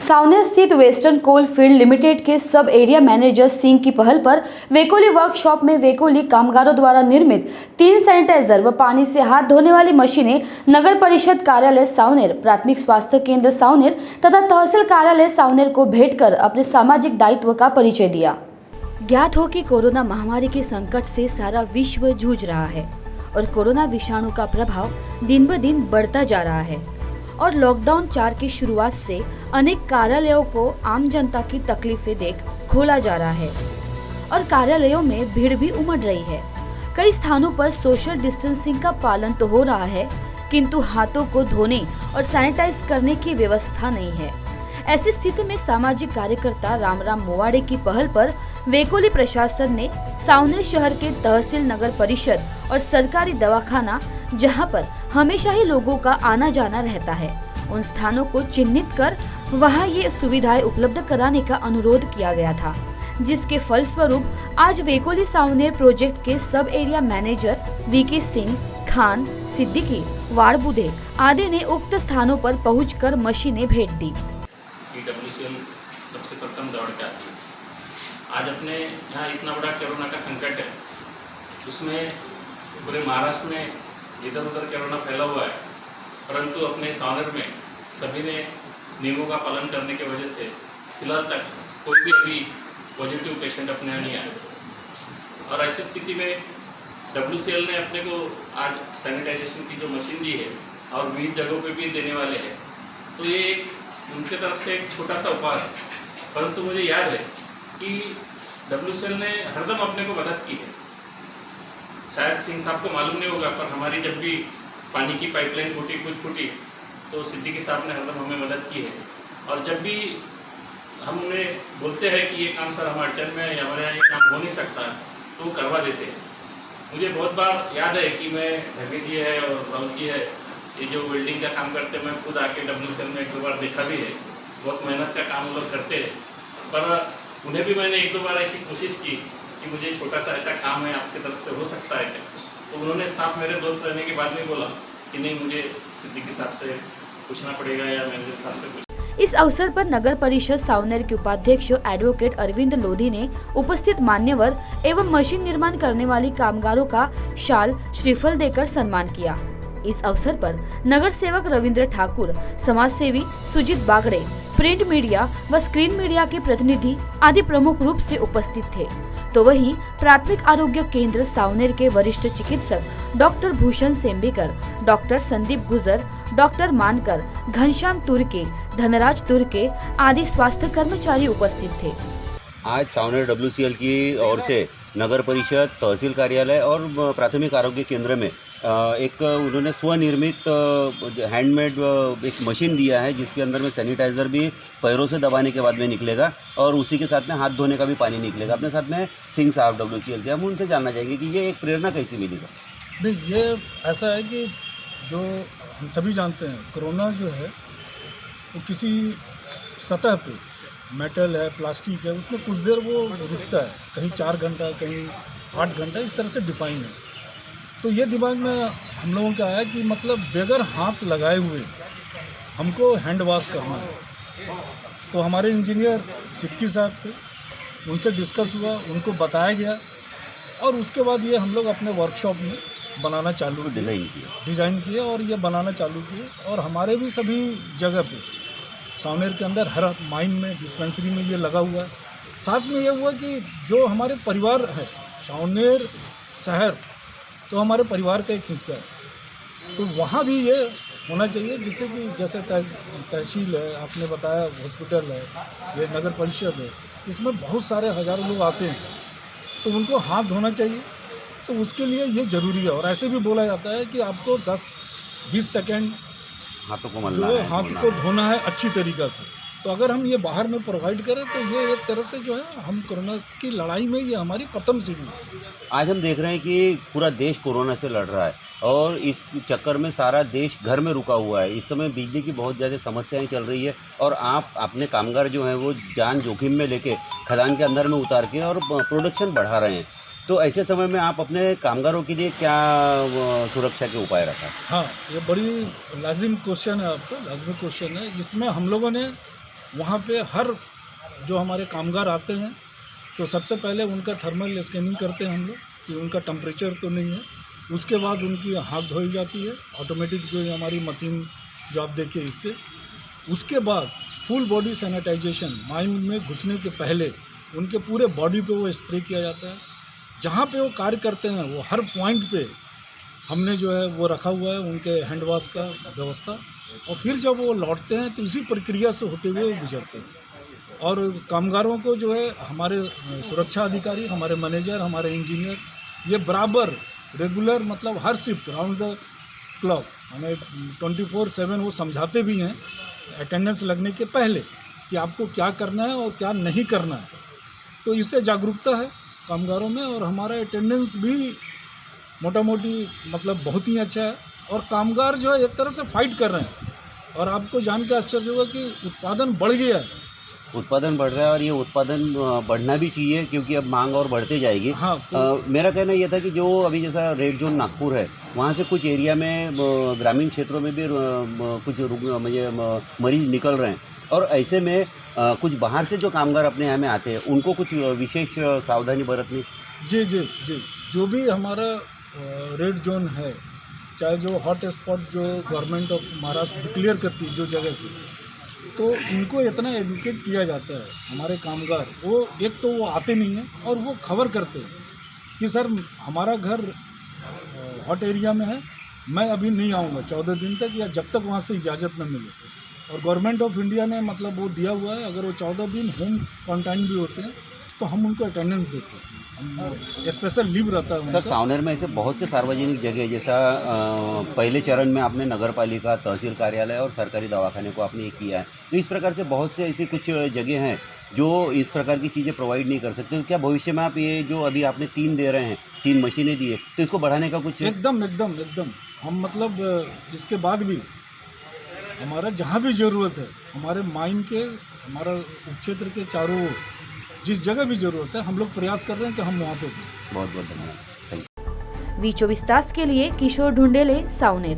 सावनेर स्थित western coal field limited के sub area manager Singh की पहल पर वेकोली वर्कशॉप में वेकोली कामगारों द्वारा निर्मित 3 सैनिटाइजर व पानी से हाथ धोने वाली मशीनें नगर परिषद कार्यालय सावनेर, प्राथमिक स्वास्थ्य केंद्र सावनेर तथा तहसील कार्यालय सावनेर को भेंट कर अपने सामाजिक दायित्व का परिचय दिया। ज्ञात हो कि कोरोना महामारी के संकट से सारा विश्व जूझ रहा है और कोरोना विषाणु का प्रभाव दिन ब दिन बढ़ता जा रहा है और लॉकडाउन 4 की शुरुआत से अनेक कार्यालयों को आम जनता की तकलीफें देख खोला जा रहा है और कार्यालयों में भीड़ भी उमड़ रही है। कई स्थानों पर सोशल डिस्टेंसिंग का पालन तो हो रहा है, किंतु हाथों को धोने और सैनिटाइज करने की व्यवस्था नहीं है। ऐसी स्थिति में सामाजिक कार्यकर्ता रामराम मोवाड़े की पहल पर वेकोली प्रशासन ने सावनेर शहर के तहसील, नगर परिषद और सरकारी दवाखाना, जहां पर हमेशा ही लोगों का आना जाना रहता है, उन स्थानों को चिन्हित कर वहां ये सुविधाएं उपलब्ध कराने का अनुरोध किया गया था, जिसके फलस्वरूप आज वेकोली सावनेर प्रोजेक्ट के sub area manager V K Singh, Khan, Siddiqui, Wadbudhe आदि ने उक्त स्थानों पर पहुंचकर मशीनें भेंट दी। WCL सबसे प्रथम दौड़ के आती है। आज अपने यहाँ इतना बड़ा कोरोना का संकट है, उसमें पूरे महाराष्ट्र में इधर उधर कोरोना फैला हुआ है, परंतु अपने सावनेर में सभी ने नियमों का पालन करने की वजह से फिलहाल तक कोई भी अभी पॉजिटिव पेशेंट अपने यहाँ नहीं आया। और ऐसी स्थिति में WCL ने अपने को आज सैनिटाइजेशन की जो मशीन दी है और विविध जगहों पे भी देने वाले हैं, तो ये उनके तरफ से एक छोटा सा उपहार है। परंतु मुझे याद है कि WCL ने हरदम अपने को मदद की है। शायद सिंह साहब को मालूम नहीं होगा, पर हमारी जब भी पानी की पाइपलाइन कुछ फूटी तो सिद्दीकी साहब ने हरदम हमें मदद की है। और जब भी हम उन्हें बोलते हैं कि ये काम सर हम अड़चन में या हमारे यहाँ ये काम हो नहीं सकता, तो वो करवा देते हैं। मुझे बहुत बार याद है कि मैं ढगे जी है और राहुल जी है, ये जो बिल्डिंग का काम करते हैं, मैं खुद आके WCL में 1-2 बार देखा भी है। बहुत मेहनत का काम वो लोग करते हैं, पर उन्हें भी मैंने 1-2 बार ऐसी कोशिश की कि मुझे छोटा सा ऐसा काम है, आपकी तरफ से हो सकता है क्या? तो उन्होंने साफ मेरे दोस्त रहने के बाद में बोला कि नहीं, मुझे सिद्दीकी साहब से पूछना पड़ेगा या मैनेजर साहब से। इस अवसर पर नगर परिषद सावनेर के उपाध्यक्ष एडवोकेट अरविंद लोधी ने उपस्थित मान्यवर एवं मशीन निर्माण करने वाली कामगारों का शाल, श्रीफल देकर सम्मान किया। इस अवसर पर नगर सेवक रविंद्र ठाकुर, समाज सेवी सुजीत बागड़े, प्रिंट मीडिया व स्क्रीन मीडिया के प्रतिनिधि आदि प्रमुख रूप से उपस्थित थे। तो वहीं प्राथमिक आरोग्य केंद्र सावनेर के वरिष्ठ चिकित्सक डॉक्टर भूषण सेम्बेकर, डॉक्टर संदीप गुजर, डॉक्टर मानकर, घनश्याम तुर्के, धनराज तुर्के आदि स्वास्थ्य कर्मचारी उपस्थित थे। आज सावनेर WCL की ओर से नगर परिषद, तहसील कार्यालय और प्राथमिक आरोग्य केंद्र में एक उन्होंने स्वनिर्मित हैंडमेड एक मशीन दिया है, जिसके अंदर में सैनिटाइज़र भी पैरों से दबाने के बाद में निकलेगा और उसी के साथ में हाथ धोने का भी पानी निकलेगा। अपने साथ में सिंह साहब WCL के, हम उनसे जानना चाहेंगे कि ये एक प्रेरणा कैसी मिली सर? नहीं, ये ऐसा है कि जो हम सभी जानते हैं, कोरोना जो है वो किसी सतह पे मेटल है, प्लास्टिक है, उसमें कुछ देर वो रुकता है, कहीं 4 घंटा, कहीं 8 घंटा, इस तरह से डिफाइन है। तो ये दिमाग में हम लोगों का आया कि मतलब बगैर हाथ लगाए हुए हमको हैंड वॉश करना है। तो हमारे इंजीनियर सिद्दीकी साहब थे, उनसे डिस्कस हुआ, उनको बताया गया और उसके बाद ये हम लोग अपने वर्कशॉप में बनाना चालू डिज़ाइन किए और ये बनाना चालू किए। और हमारे भी सभी जगह पे सावनेर के अंदर हर माइन में, डिस्पेंसरी में ये लगा हुआ है। साथ में ये हुआ कि जो हमारे परिवार है, सावनेर शहर तो हमारे परिवार का एक हिस्सा है, तो वहाँ भी ये होना चाहिए, जिससे कि जैसे तहसील है, आपने बताया हॉस्पिटल है, ये नगर परिषद है, इसमें बहुत सारे हज़ारों लोग आते हैं, तो उनको हाथ धोना चाहिए। तो उसके लिए ये ज़रूरी है। और ऐसे भी बोला जाता है कि आपको 10-20 सेकेंड हाथों को हाथ को धोना है अच्छी तरीक़ा से। तो अगर हम ये बाहर में प्रोवाइड करें तो ये एक तरह से जो है हम कोरोना की लड़ाई में ये हमारी प्रथम सीढ़ी है। आज हम देख रहे हैं कि पूरा देश कोरोना से लड़ रहा है और इस चक्कर में सारा देश घर में रुका हुआ है। इस समय बिजली की बहुत ज़्यादा समस्याएं चल रही है और आप अपने कामगार जो हैं वो जान जोखिम में लेके खदान के अंदर में उतार के और प्रोडक्शन बढ़ा रहे हैं। तो ऐसे समय में आप अपने कामगारों के लिए क्या सुरक्षा के उपाय रखा? हाँ, ये बड़ी लाजिम क्वेश्चन है, आपका लाजमी क्वेश्चन है। इसमें हम लोगों ने वहाँ पे हर जो हमारे कामगार आते हैं तो सबसे पहले उनका थर्मल स्कैनिंग करते हैं हम लोग कि उनका टेम्परेचर तो नहीं है। उसके बाद उनकी हाथ धोई जाती है ऑटोमेटिक जो हमारी मशीन जो आप देखिए इससे। उसके बाद फुल बॉडी सैनिटाइजेशन माइन में घुसने के पहले उनके पूरे बॉडी पे वो स्प्रे किया जाता है। जहाँ पे वो कार्य करते हैं वो हर पॉइंट पे हमने जो है वो रखा हुआ है उनके हैंड वॉश का व्यवस्था। और फिर जब वो लौटते हैं तो इसी प्रक्रिया से होते हुए वो गुजरते हैं। और कामगारों को जो है हमारे सुरक्षा अधिकारी, हमारे मैनेजर, हमारे इंजीनियर ये बराबर रेगुलर मतलब हर शिफ्ट राउंड द क्लॉक हमें 24/7 वो समझाते भी हैं अटेंडेंस लगने के पहले कि आपको क्या करना है और क्या नहीं करना है। तो इससे जागरूकता है कामगारों में और हमारा अटेंडेंस भी मोटा मोटी मतलब बहुत ही अच्छा है। और कामगार जो है एक तरह से फाइट कर रहे हैं और आपको जान के आश्चर्य होगा कि उत्पादन बढ़ गया है। उत्पादन बढ़ रहा है और ये उत्पादन बढ़ना भी चाहिए क्योंकि अब मांग और बढ़ते जाएगी। हाँ, मेरा कहना ये था कि जो अभी जैसा रेड जोन नागपुर है वहाँ से कुछ एरिया में ग्रामीण क्षेत्रों में भी कुछ मरीज निकल रहे हैं और ऐसे में कुछ बाहर से जो कामगार अपने यहाँ में आते हैं उनको कुछ विशेष सावधानी बरतनी। जी जी जी, जो भी हमारा रेड जोन है, चाहे जो हॉट स्पॉट जो गवर्नमेंट ऑफ महाराष्ट्र डिक्लेयर करती है जो जगह से, तो इनको इतना एजुकेट किया जाता है हमारे कामगार। वो एक तो वो आते नहीं हैं और वो खबर करते हैं कि सर हमारा घर हॉट एरिया में है, मैं अभी नहीं आऊँगा 14 दिन तक या जब तक वहाँ से इजाज़त न मिले। और गवर्नमेंट ऑफ इंडिया ने मतलब वो दिया हुआ है अगर वो 14 दिन होम क्वारंटाइन भी होते हैं तो हम उनको अटेंडेंस देते हैं, हम स्पेशल लीव रहता है। सर सावनेर में ऐसे बहुत से सार्वजनिक जगह जैसा पहले चरण में आपने नगर पालिका, तहसील कार्यालय और सरकारी दवाखाने को आपने किया है, तो इस प्रकार से बहुत से ऐसी कुछ जगह हैं जो इस प्रकार की चीज़ें प्रोवाइड नहीं कर सकते। तो क्या भविष्य में आप ये जो अभी आपने 3 दे रहे हैं, 3 मशीनें दी है, तो इसको बढ़ाने का कुछ? एकदम हम मतलब इसके बाद भी हमारा जहाँ भी ज़रूरत है हमारे माइन के, हमारा उपक्षेत्र के चारों ओर जिस जगह भी ज़रूरत है हम लोग प्रयास कर रहे हैं कि हम वहाँ पे दें। बहुत बहुत धन्यवाद। V24 तास के लिए किशोर ढूंढेले, सावनेर।